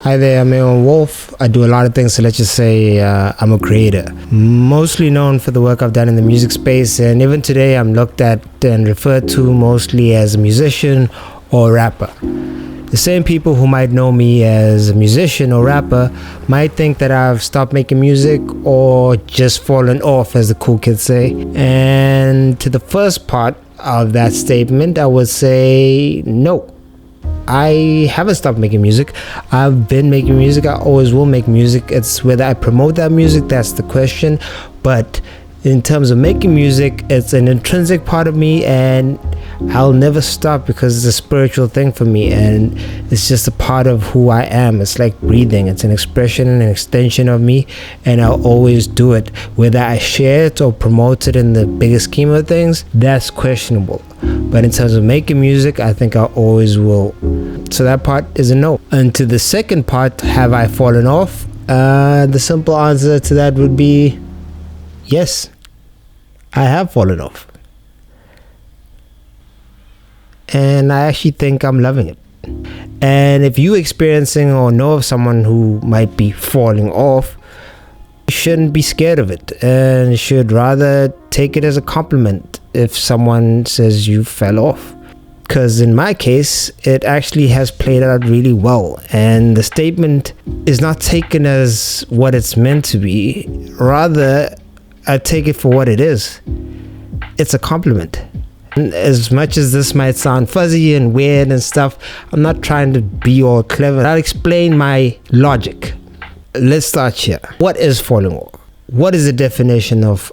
Hi there, I'm Aewon Wolf. I do a lot of things, so let's just say I'm a creator. Mostly known for the work I've done in the music space, and even today I'm looked at and referred to mostly as a musician or rapper. The same people who might know me as a musician or rapper might think that I've stopped making music or just fallen off, as the cool kids say. And to the first part of that statement, I would say no. I haven't stopped making music. I've been making music. I always will make music. It's whether I promote that music, that's the question. But in terms of making music, it's an intrinsic part of me, and I'll never stop because it's a spiritual thing for me, and it's just a part of who I am. It's like breathing. It's an expression and an extension of me, and I'll always do it. Whether I share it or promote it in the bigger scheme of things, that's questionable. But in terms of making music, I think I always will. So that part is a no. And to the second part, have I fallen off? The simple answer to that would be yes, I have fallen off. And I actually think I'm loving it. And if you're experiencing or know of someone who might be falling off, you shouldn't be scared of it, and should rather take it as a compliment if someone says you fell off. Because in my case, it actually has played out really well, and the statement is not taken as what it's meant to be. Rather, I take it for what it is. It's a compliment. And as much as this might sound fuzzy and weird and stuff, I'm not trying to be all clever. I'll explain my logic. Let's start here. What is falling off? What is the definition of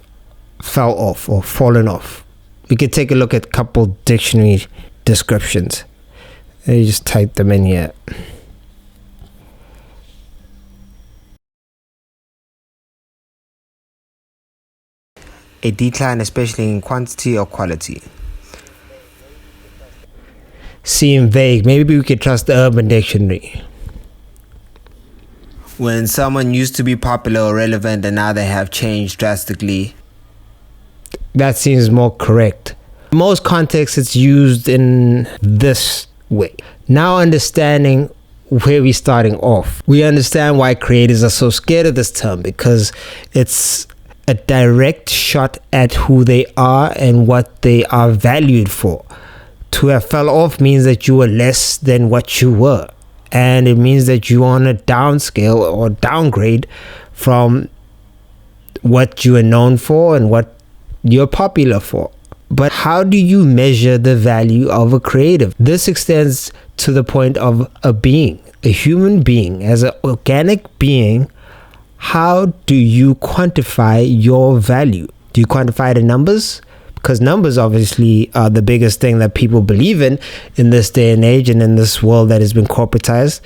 fell off or fallen off? We could take a look at a couple dictionary descriptions. You just type them in here. A decline, especially in quantity or quality. Seem vague. Maybe we could trust the Urban Dictionary. When someone used to be popular or relevant and now they have changed drastically. That seems more correct. In most contexts, it's used in this way. Now understanding where we're starting off, we understand why creators are so scared of this term, because it's a direct shot at who they are and what they are valued for. To have fell off means that you were less than what you were, and it means that you're on a downscale or downgrade from what you are known for and what you're popular for. But how do you measure the value of a creative? This extends to the point of a being, a human being. As an organic being, how do you quantify your value? Do you quantify it in numbers? Because numbers obviously are the biggest thing that people believe in this day and age and in this world that has been corporatized.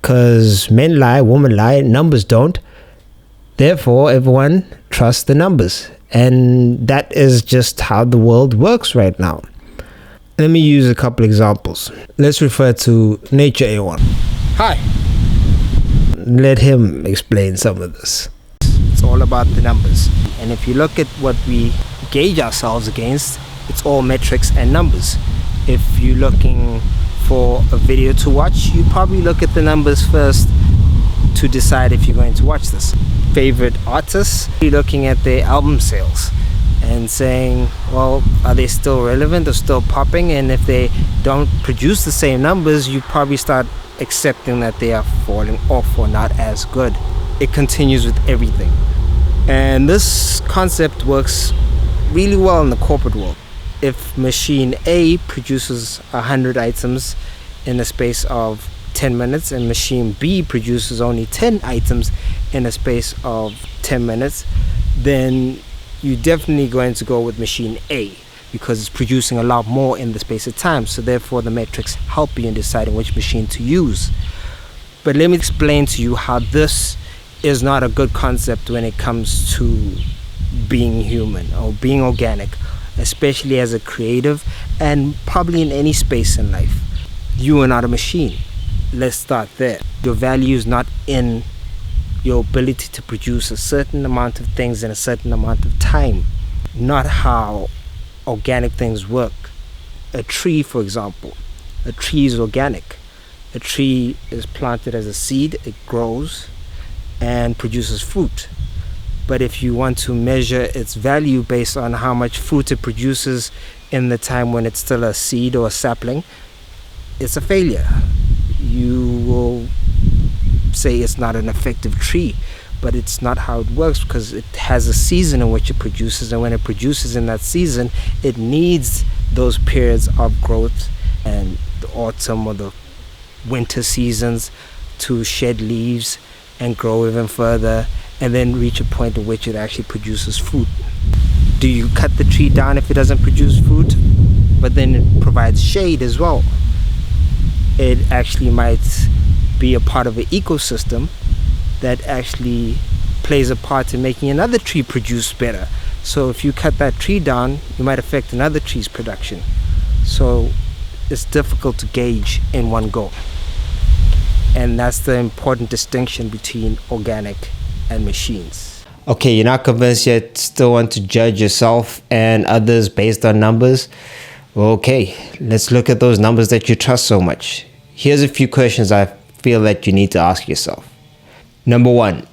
Because men lie, women lie, numbers don't. Therefore, everyone trusts the numbers. And that is just how the world works right now. Let me use a couple examples. Let's refer to Nature Aewon. Hi. Let him explain some of this. It's all about the numbers. And if you look at what we gauge ourselves against, it's all metrics and numbers. If you're looking for a video to watch, you probably look at the numbers first to decide if you're going to watch this. Favorite artists, you're looking at their album sales and saying, well, are they still relevant or still popping? And if they don't produce the same numbers, you probably start accepting that they are falling off or not as good. It continues with everything. And this concept works really well in the corporate world. If machine A produces 100 items in a space of 10 minutes and machine B produces only 10 items in a space of 10 minutes, then you're definitely going to go with machine A because it's producing a lot more in the space of time. So therefore the metrics help you in deciding which machine to use. But let me explain to you how this is not a good concept when it comes to being human or being organic, especially as a creative and probably in any space in life. You are not a machine. Let's start there. Your value is not in your ability to produce a certain amount of things in a certain amount of time. Not how organic things work. A tree, for example. A tree is organic. A tree is planted as a seed, it grows and produces fruit. But if you want to measure its value based on how much fruit it produces in the time when it's still a seed or a sapling, it's a failure. You will say it's not an effective tree, but it's not how it works, because it has a season in which it produces, and when it produces in that season, it needs those periods of growth and the autumn or the winter seasons to shed leaves and grow even further, and then reach a point at which it actually produces fruit. Do you cut the tree down if it doesn't produce fruit? But then it provides shade as well. It actually might be a part of an ecosystem that actually plays a part in making another tree produce better. So if you cut that tree down, you might affect another tree's production. So it's difficult to gauge in one go. And that's the important distinction between organic and machines. Okay, you're not convinced yet, still want to judge yourself and others based on numbers? Okay, let's look at those numbers that you trust so much. Here's a few questions I feel that you need to ask yourself. Number 1,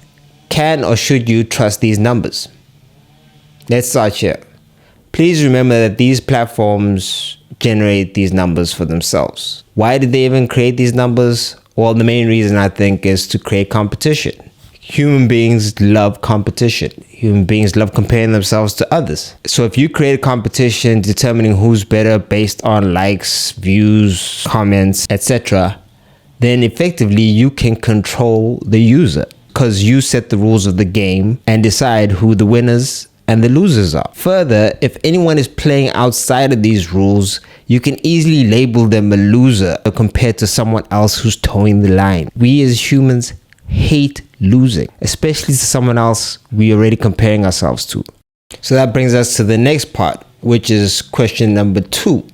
can or should you trust these numbers? Let's start here. Please remember that these platforms generate these numbers for themselves. Why did they even create these numbers? Well, the main reason I think is to create competition. Human beings love competition. Human beings love comparing themselves to others. So if you create a competition determining who's better based on likes, views, comments, etc., then effectively you can control the user, because you set the rules of the game and decide who the winners and the losers are. Further, if anyone is playing outside of these rules, you can easily label them a loser compared to someone else who's towing the line. We as humans hate losing, especially to someone else we're already comparing ourselves to. So that brings us to the next part, which is question number 2.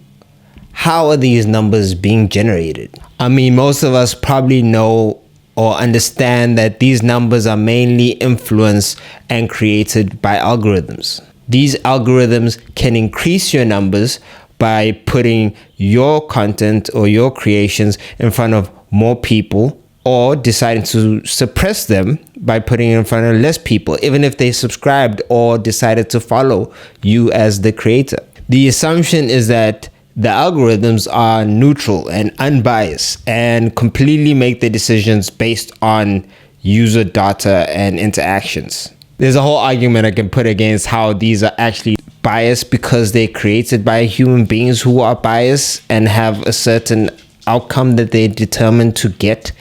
How are these numbers being generated? I mean, most of us probably know or understand that these numbers are mainly influenced and created by algorithms. These algorithms can increase your numbers by putting your content or your creations in front of more people, or deciding to suppress them by putting it in front of less people, even if they subscribed or decided to follow you as the creator. The assumption is that the algorithms are neutral and unbiased and completely make their decisions based on user data and interactions. There's a whole argument I can put against how these are actually biased, because they're created by human beings who are biased and have a certain outcome that they're determined to get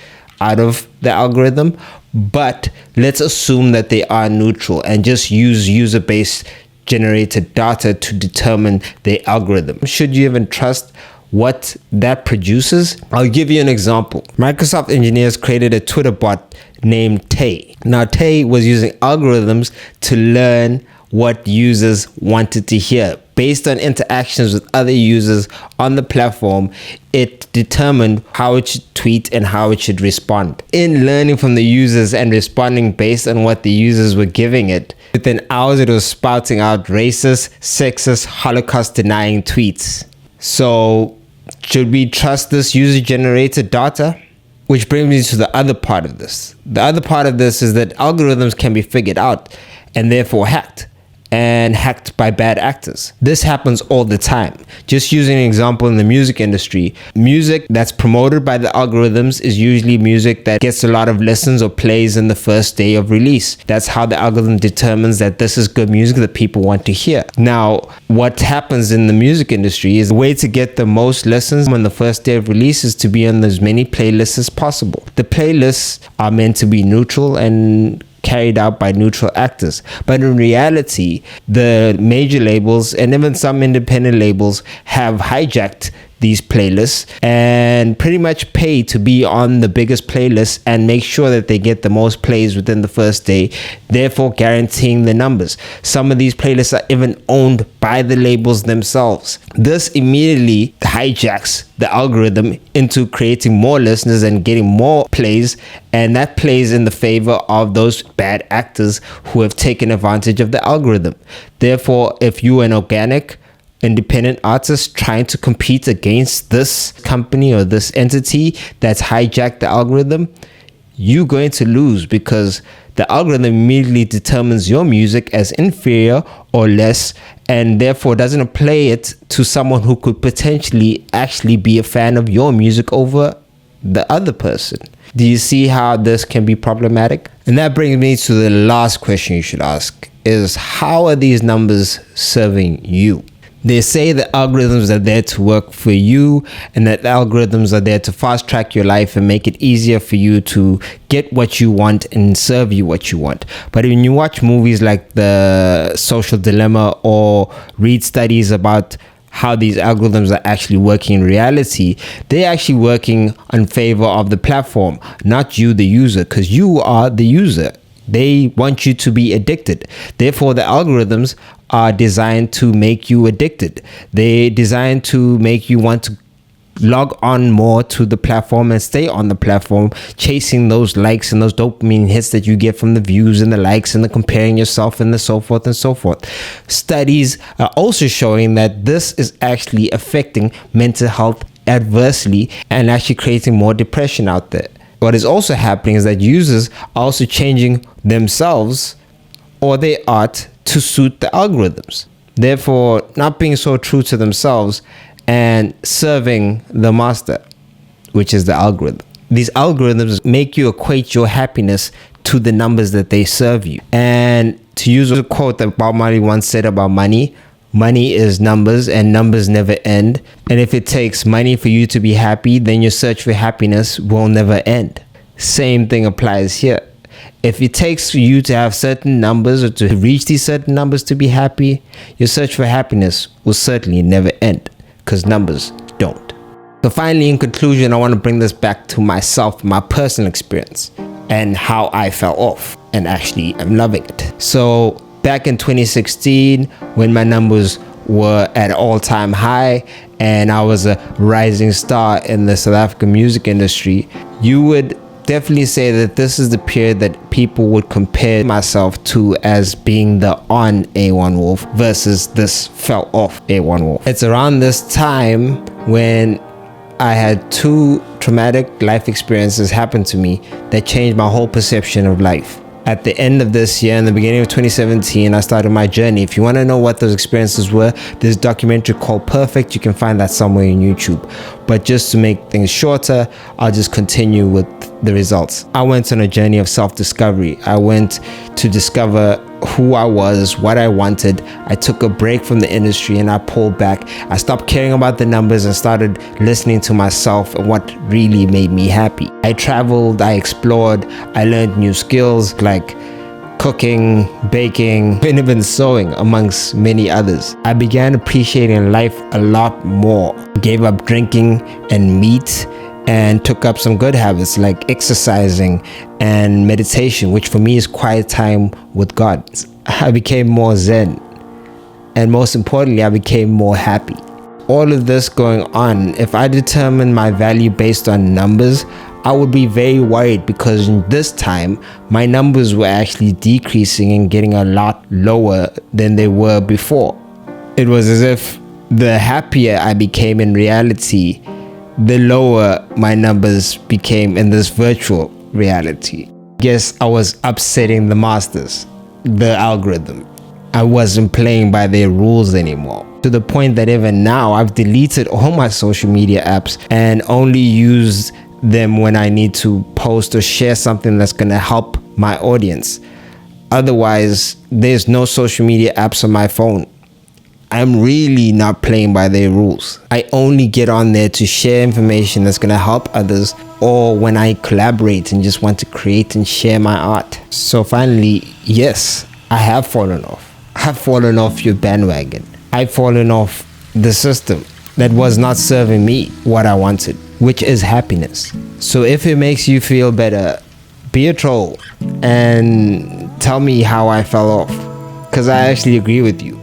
out of the algorithm. But let's assume that they are neutral and just use user-based generated data to determine the algorithm. Should you even trust what that produces? I'll give you an example. Microsoft engineers created a Twitter bot named Tay. Now, Tay was using algorithms to learn what users wanted to hear. Based on interactions with other users on the platform, it determined how it should tweet and how it should respond. In learning from the users and responding based on what the users were giving it, within hours it was spouting out racist, sexist, Holocaust-denying tweets. So, should we trust this user-generated data? Which brings me to the other part of this. The other part of this is that algorithms can be figured out and therefore hacked. And hacked by bad actors. This happens all the time. Just using an example in the music industry, music that's promoted by the algorithms is usually music that gets a lot of listens or plays in the first day of release. That's how the algorithm determines that this is good music that people want to hear. Now, what happens in the music industry is the way to get the most listens on the first day of release is to be on as many playlists as possible. The playlists are meant to be neutral and carried out by neutral actors, but in reality the major labels and even some independent labels have hijacked these playlists and pretty much pay to be on the biggest playlists and make sure that they get the most plays within the first day, therefore guaranteeing the numbers. Some of these playlists are even owned by the labels themselves. This immediately hijacks the algorithm into creating more listeners and getting more plays, and that plays in the favor of those bad actors who have taken advantage of the algorithm. Therefore, if you're an organic independent artists trying to compete against this company or this entity that's hijacked the algorithm, you're going to lose, because the algorithm immediately determines your music as inferior or less, and therefore doesn't play it to someone who could potentially actually be a fan of your music over the other person. Do you see how this can be problematic? And that brings me to the last question you should ask, is how are these numbers serving you? They say that algorithms are there to work for you, and that algorithms are there to fast track your life and make it easier for you to get what you want and serve you what you want. But when you watch movies like The Social Dilemma or read studies about how these algorithms are actually working in reality, they're actually working in favor of the platform, not you, the user, because you are the user. They want you to be addicted. Therefore, the algorithms are designed to make you addicted. They're designed to make you want to log on more to the platform and stay on the platform, chasing those likes and those dopamine hits that you get from the views and the likes and the comparing yourself and the so forth and so forth. Studies are also showing that this is actually affecting mental health adversely and actually creating more depression out there. What is also happening is that users are also changing themselves or their art to suit the algorithms, therefore not being so true to themselves and serving the master, which is the algorithm. These algorithms make you equate your happiness to the numbers that they serve you. And to use a quote that Bob Marley once said about money, money is numbers and numbers never end. And if it takes money for you to be happy, then your search for happiness will never end. Same thing applies here. If it takes you to have certain numbers or to reach these certain numbers to be happy, your search for happiness will certainly never end, because numbers don't. So finally, in conclusion, I want to bring this back to myself, my personal experience, and how I fell off, and actually I'm loving it. So back in 2016, when my numbers were at an all-time high and I was a rising star in the South African music industry, you would definitely say that this is the period that people would compare myself to as being the on Aewon Wolf versus this fell off Aewon Wolf. It's around this time when I had two traumatic life experiences happen to me that changed my whole perception of life. At the end of this year, in the beginning of 2017, I started my journey. If you want to know what those experiences were, there's a documentary called Perfect. You can find that somewhere on YouTube. But just to make things shorter, I'll just continue with the results. I went on a journey of self-discovery. I went to discover who I was, what I wanted. I took a break from the industry and I pulled back. I stopped caring about the numbers and started listening to myself and what really made me happy. I traveled, I explored, I learned new skills like cooking, baking, and even sewing, amongst many others. I began appreciating life a lot more. Gave up drinking and meat and took up some good habits like exercising and meditation, which for me is quiet time with God. I became more zen, and most importantly, I became more happy. All of this going on, if I determine my value based on numbers, I would be very worried, because in this time my numbers were actually decreasing and getting a lot lower than they were before. It was as if the happier I became in reality, the lower my numbers became in this virtual reality. Guess I was upsetting the masters, the algorithm. I wasn't playing by their rules anymore, to the point that even now I've deleted all my social media apps and only use them when I need to post or share something that's going to help my audience. Otherwise, there's no social media apps on my phone. I'm really not playing by their rules. I only get on there to share information that's going to help others, or when I collaborate and just want to create and share my art. So finally, yes, I have fallen off. I've fallen off your bandwagon. I've fallen off the system that was not serving me what I wanted, which is happiness. So if it makes you feel better, be a troll and tell me how I fell off, because I actually agree with you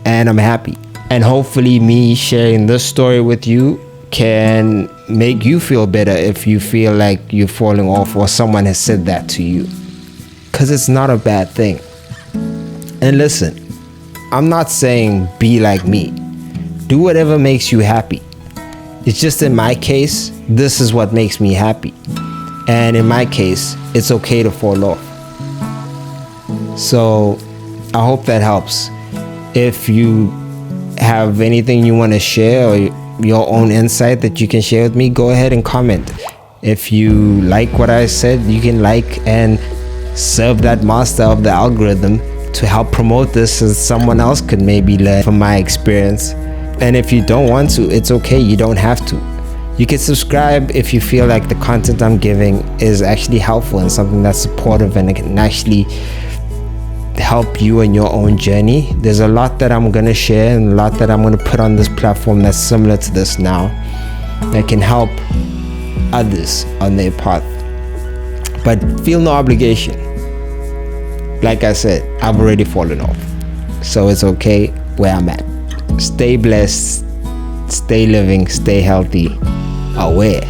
and I'm happy. And hopefully me sharing this story with you can make you feel better if you feel like you're falling off or someone has said that to you, because it's not a bad thing. And listen, I'm not saying be like me. Do whatever makes you happy. It's just in my case, this is what makes me happy. And in my case, it's okay to fall off. So I hope that helps. If you have anything you want to share or your own insight that you can share with me, go ahead and comment. If you like what I said, you can like and serve that master of the algorithm to help promote this so someone else could maybe learn from my experience. And if you don't want to, it's okay, you don't have to. You can subscribe if you feel like the content I'm giving is actually helpful and something that's supportive and it can actually help you in your own journey. There's a lot that I'm going to share and a lot that I'm going to put on this platform that's similar to this now that can help others on their path. But feel no obligation. Like I said, I've already fallen off. So it's okay where I'm at. Stay blessed, stay living, stay healthy, aware.